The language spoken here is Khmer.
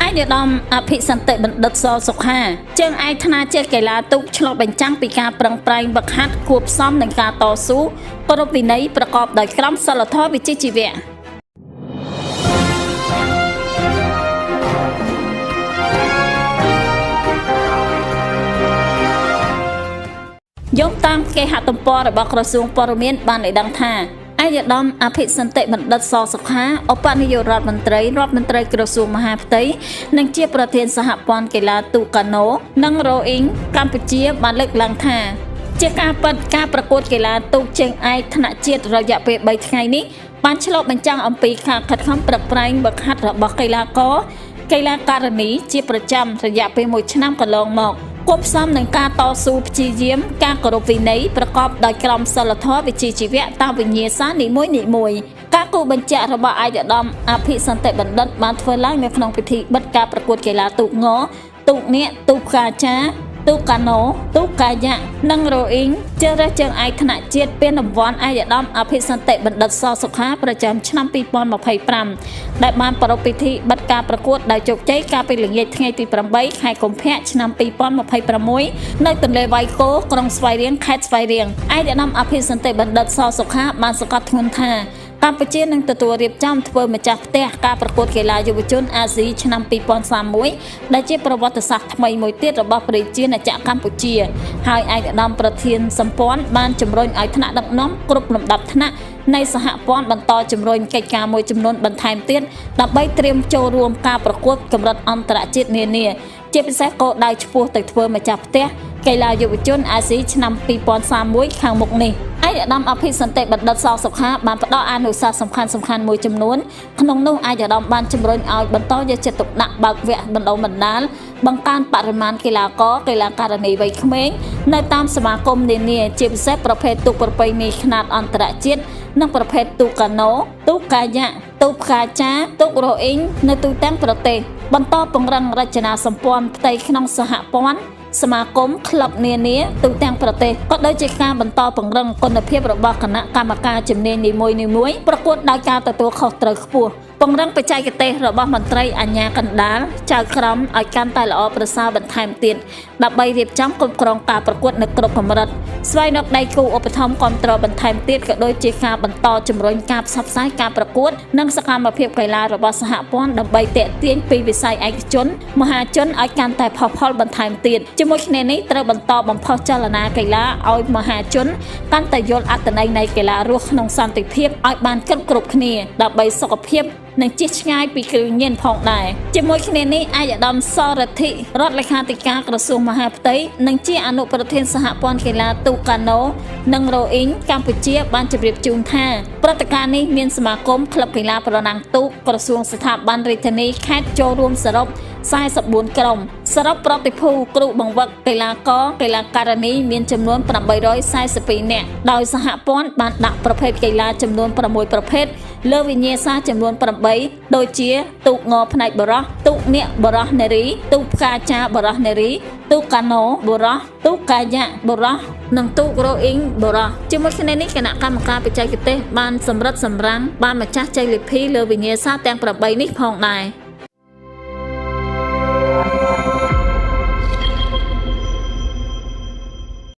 ឯកឧត្តមអភិសន្តិបណ្ឌិតសសុខាជើងឯកថ្នាក់ជាតិកីឡាទូកឆ្លុះបញ្ចាំងពីការប្រឹងប្រែងវឹកហាត់គួបផ្សំនឹងការតស៊ូប្រពៃណីប្រកបដោយក្រមសីលធម៌វិជ្ជាជីវៈយោងតាមគេហទំព័ររបស់ក្រសួងព័ត៌មានបានឲ្យដឹងថាឯកឧត្តមអភិសន្តិបណ្ឌិតសសុខាឧបនាយករដ្ឋមន្ត្រីក្រសួងមហាផ្ទៃនិងជាប្រធានសហព័ន្ធកីឡាទូកកាណូនិងរ៉ូអ៊ីងកម្ពុជាបានលើកឡើងថាជាការពិតការប្រកួតកីឡាទូកជើងឯកថ្នាក់ជាតិរយៈពេល3ថ្ងៃនេះបានឆ្លុះបញ្ចាំងអំពីការខិតខំប្រឹងប្រែងវឹកហាត់របស់កីឡាករកីឡាការិនីជាប្រចាំរយៈពេល1ឆ្នាំកន្លងមកគប់ផ្សំនឹងការតស៊ូព្យាយាមការគោរពវិន័យប្រកបដោយក្រមសីលធម៌វិជ្ជាជីវៈតាមវិញ្ញាសានីមួយៗការគូបញ្ជាក់របស់ឯកឧត្តមអភិសន្តិបណ្ឌិតបានធ្វើឡើងនៅក្នុងពិធីបិទការប្រកួតកីឡាទូកងទូកនាគទូកផ្កាចាទូកកាណូទូកកាយ៉ាក់និងរ៉ូអ៊ីងជើងរើសជើងឯកថ្នាក់ជាតិពានរង្វាន់ឯកឧត្តមអភិសន្តិបណ្ឌិតសសុខាប្រចាំឆ្នាំ2025ដែលបានប្រារព្ធពិធីបិទការប្រកួតដោយជោគជ័យកាលពីល្ងាចថ្ងៃទី8ខែកុម្ភៈឆ្នាំ2026នៅទន្លេវាយគោក្រុងស្វាយរៀងខេត្តស្វាយរៀងឯកឧត្តមអភិសន្តិបណ្ឌិតសសុខាបានសង្កត់ធ្ងន់ថាកម្ពុជានឹងទទួលរៀបចំធ្វើម្ចាស់ផ្ទះការប្រកួតកីឡាយុវជនអាស៊ីឆ្នាំ2031ដែលជាប្រវត្តិសាស្ត្រថ្មីមួយទៀតរបស់ប្រជាជាតិកម្ពុជាហើយឯកឧត្តមប្រធានសម្ព័ន្ធបានជំរុញឲ្យថ្នាក់ដឹកនាំគ្រប់លំដាប់ថ្នាក់នៃសហព័ន្ធបន្តជំរុញកិច្ចការមួយចំនួនបន្ថែមទៀតដើម្បីត្រៀមចូលរួមការប្រកួតកម្រិតអន្តរជាតិនានាជាពិសេសគោលដៅឆ្ពោះទៅធ្វើម្ចាស់ផ្ទះកីឡាយុវជនអាស៊ីឆ្នាំ2031ខាងមុខនេះឯកឧត្តមអភិសន្តិបណ្ឌិតសសុខាបានផ្ដល់អនុសាសន៍សំខាន់មួយចំនួនក្នុងនោះឯកឧត្តមបានជំរុញឲ្យបន្តយកចិត្តទុកដាក់បើកវគ្គបណ្ដុះបណ្ដាលបង្កើនបរិមាណកីឡាករកីឡាការិនីវ័យក្មេងនៅតាមសមាគមនានាជាពិសេសប្រភេទទូកប្រពៃណីខ្នាតអន្តរជាតិនិងប្រភេទទូកកាណូទូកកាយ៉ាក់ទូកផ្កាចាទូករ៉ូអ៊ីងនៅទូទាំងប្រទេសបន្តពង្រឹងរចនាសម្ព័ន្ធផ្ទៃក្នុងសហព័ន្ធសមាគមក្លឹបនានាទូទាំងប្រទេសក៏ដូចជាការបន្តពង្រឹងគុណភាពរបស់គណៈកម្មការជំនាញនីមួយៗប្រកួតដោយការទទួលខុសត្រូវខ្ពស់ពង្រឹងបច្ចេកទេសរបស់មន្ត្រីអាជ្ញាកណ្ដាលចៅក្រមឲ្យកាន់តែល្អប្រសើរបន្ថែមទៀតដើម្បីរៀបចំគ្រប់គ្រងការប្រកួតនៅគ្រប់កម្រិតស្វែងរកដៃគូឧបត្ថម្ភគាំទ្របន្ថែមទៀតក៏ដូចជាការបន្តជំរុញការផ្សព្វផ្សាយការប្រកួតនិងសកម្មភាពកីឡារបស់សហព័ន្ធដើម្បីទាក់ទាញពីវិស័យឯកជនមហាជនឲ្យកាន់តែផុសផុលបន្ថែមទៀតជាមួយគ្នានេះត្រូវបន្តបំផុសចលនាកីឡាឲ្យមហាជនកាន់តែយល់អត្ថន័យនៃកីឡារស់ក្នុងសន្តិភាពឲ្យបានគ្រប់គ្នាដើម្បីសុខភាពនិងជិះឆ្ងាយពីគ្រឿងញៀនផងដែរជាមួយគ្នានេះឯកឧត្តមសរថិរដ្ឋលេខាធិការក្រសួងមហាផ្ទៃនិងជាអនុប្រធានសហព័ន្ធកីឡាទូកកាណូនិងរ៉ូអ៊ីងកម្ពុជាបានជម្រាបជូនថាព្រឹត្តិការណ៍នេះមានសមាគមក្លឹបកីឡាប្រណាំងទូកក្រសួងស្ថាប័នរាជធានីខេត្តចូលរួមសរុប44ក្រុមសរុបប្រតិភូគ្រូបង្វឹកកីឡាករកីឡាការិនីមានចំនួន842នាក់ដោយសហព័ន្ធបានដាក់ប្រភេទកីឡាចំនួន6ប្រភេទលើវិញ្ញាសាចំនួន8ដូចជាទូកងផ្នែកបរោះទូកនាគបរោះនារីទូកផ្កាចាបរោះនារីទូកកាណូបរោះទូកកាយ៉ាក់បរោះនិងទូករ៉ូអ៊ីងបរោះជាមួយគ្នានេះគណៈកម្មការបច្ចេកទេសបានសម្រិតសម្រាំងបានម្ចាស់ជ័យលាភីលើវិញ្ញាសាទាំង8នេះផងដែរ